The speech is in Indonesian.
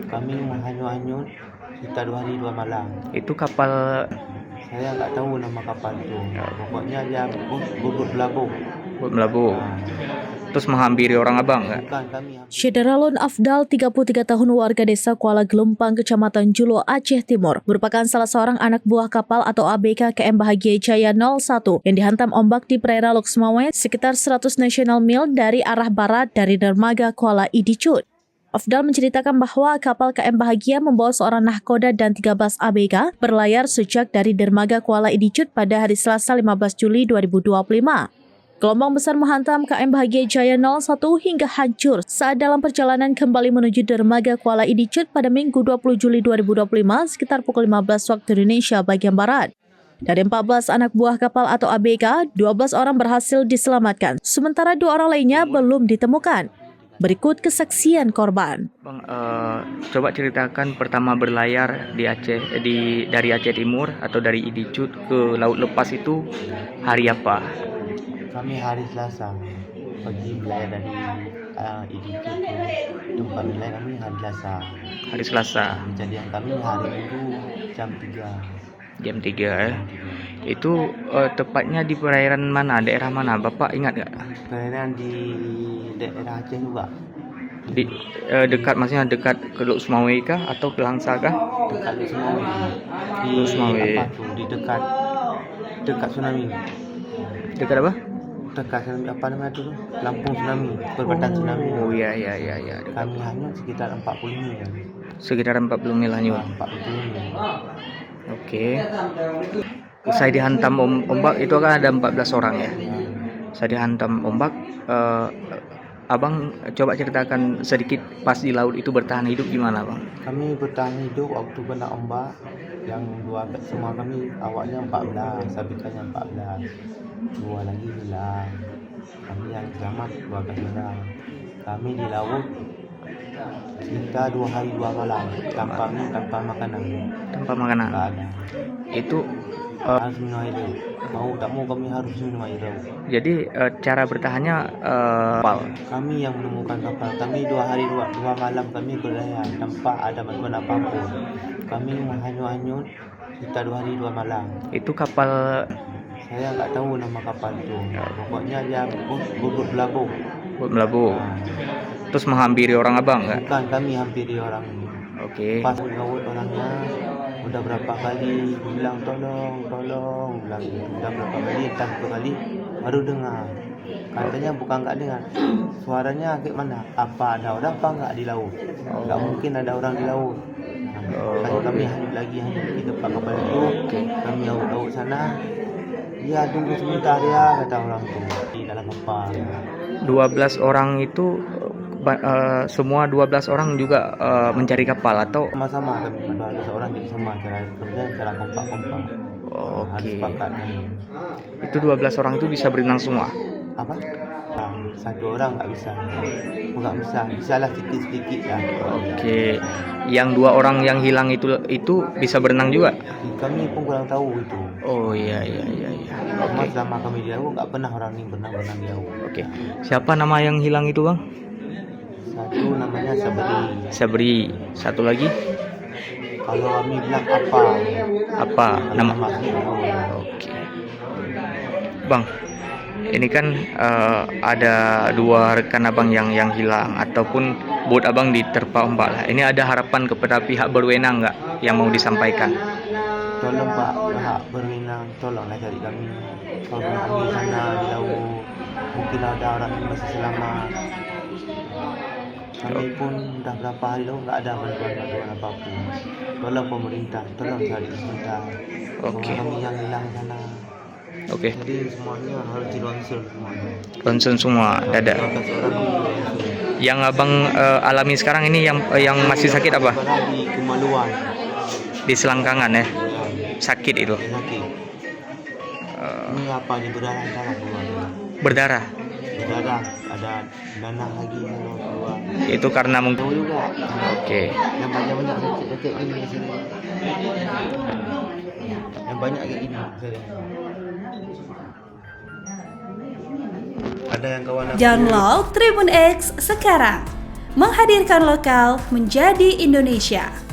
Kami hanyut-hanyut sekitar 2 hari 2 malam. Itu kapal Saya nggak tahu nama kapal itu. Pokoknya dia bubut berlabuh. buat melabuh. Terus menghampiri orang abang nggak? Bukan kami. Syederalon Afdal, 33 tahun warga desa Kuala Gelompang, Kecamatan Julo, Aceh Timur, merupakan salah seorang anak buah kapal atau ABK KM Bahagia Jaya 01 yang dihantam ombak di perairan Loksmawe sekitar 100 national mil dari arah barat dari dermaga Kuala Idijut. Afdal menceritakan bahwa kapal KM Bahagia membawa seorang nahkoda dan 13 ABK berlayar sejak dari dermaga Kuala Idijut pada hari Selasa 15 Juli 2025. Gelombang besar menghantam KM Bahagia Jaya 01 hingga hancur saat dalam perjalanan kembali menuju dermaga Kuala Idijut pada Minggu 20 Juli 2025 sekitar pukul 15 waktu Indonesia bagian Barat. Dari 14 anak buah kapal atau ABK, 12 orang berhasil diselamatkan, sementara 2 orang lainnya belum ditemukan. Berikut kesaksian korban. Bang, coba ceritakan pertama berlayar di Aceh, dari Aceh Timur atau dari Idijut ke Laut Lepas itu hari apa? Kami hari Selasa pergi berlayar dari Idijut ke tempat berlayar kami hari Selasa. Hari Selasa Kejadian kami hari Minggu jam 3. jam 3 Itu tepatnya di perairan mana? Daerah mana? Bapak ingat nggak? Perairan di daerah Aceh juga. Maksudnya dekat ke Lok Sumawe kah atau ke Langsa kah? Dekat Sumawe. Di Lok Sumawe. apa tuh? Di dekat tsunami. Dekat apa? Dekat tsunami apa namanya tu? Lampung tsunami, perbatasan tsunami. Oh ya. Kami hanyut sekitar 40 mil. Sekitar 40 mil hanyut. 40 mil. Oke. Usai dihantam ombak itu kan ada 14 orang ya. Usai dihantam ombak, abang coba ceritakan sedikit pas di laut itu bertahan hidup gimana bang? Kami bertahan hidup waktu kena ombak. Yang dua semua kami awalnya 14, sabikannya 14. 2 lagi hilang. Kami yang selamat 12 orang. Kami di laut kita 2 hari 2 malam tanpa minum, tanpa makanan. Tanpa makanan. Tak ada. Itu Harus minum air laut. Mau tak mau kami harus minum air laut. jadi cara bertahannya kapal. Kami yang menemukan kapal. Kami 2 hari 2 malam kami berlayar tanpa ada bantuan apapun. Kami hanyut-hanyut kita 2 hari 2 malam. Itu kapal Saya nggak tahu nama kapal itu. Pokoknya dia bubut berlabuh. buat melabuh. Terus menghampiri orang abang nggak? Bukan kami hampiri orang ini. Oke. Pas laut orangnya udah berapa kali bilang tolong bilang gitu. Udah berapa kali, entah berapa kali baru dengar. Katanya bukan nggak dengar, suaranya kayak mana? Apa ada orang apa nggak di laut? Nggak mungkin ada orang di laut. Nah, kami hanyut lagi di tempat kapal itu. Kami laut sana. Ya tunggu sebentar ya, kata orang tu di dalam kapal. 12 orang itu semua 12 orang juga mencari kapal atau Sama-sama kami 12 orang jadi sama cara kerja, cara kompak-kompak. Harus oke. sepakat. Itu 12 orang itu bisa berenang semua. Apa? Satu orang nggak bisa, bisalah sedikit ya. Oke. Yang 2 orang yang hilang itu bisa berenang juga. Kami pun kurang tahu itu. Oh iya. Cuma Oke. selama kami di laut nggak pernah orang ini berenang di laut. Oke. Siapa nama yang hilang itu bang? Satu namanya Sabri. Sabri. Satu lagi Kalau kami bilang apa? apa nama? Masih tahu. Oke. Bang, ini kan ada 2 rekan abang yang hilang ataupun boat abang diterpa ombak lah. Ini ada harapan kepada pihak berwenang nggak yang mau disampaikan? Tolong Pak, pihak berwenang, tolonglah cari kami. Kalau kami di sana di laut, mungkin ada orang yang masih selamat. Kami pun dah berapa hari lalu nggak ada bantuan apapun. Tolong pemerintah, tolong cari sebentar. Oke. Kami yang hilang sana. Oke. Jadi semuanya harus dilonsor semuanya. Concern semua dada. 12 orang kami dilonsor. Yang abang alami sekarang ini yang masih sakit apa? Di kemaluan. Di selangkangan ya. Sakit itu. Sakit. Ini apa nih berdarah keluar. Berdarah. Berdarah, ada nanah lagi kalau keluar. Itu karena mungkin. Tahu juga. Oke. Yang banyak sakit ini di sini. Yang banyak kayak gini misalnya. Ada yang kawan aku. Download Tribun X sekarang, menghadirkan lokal menjadi Indonesia.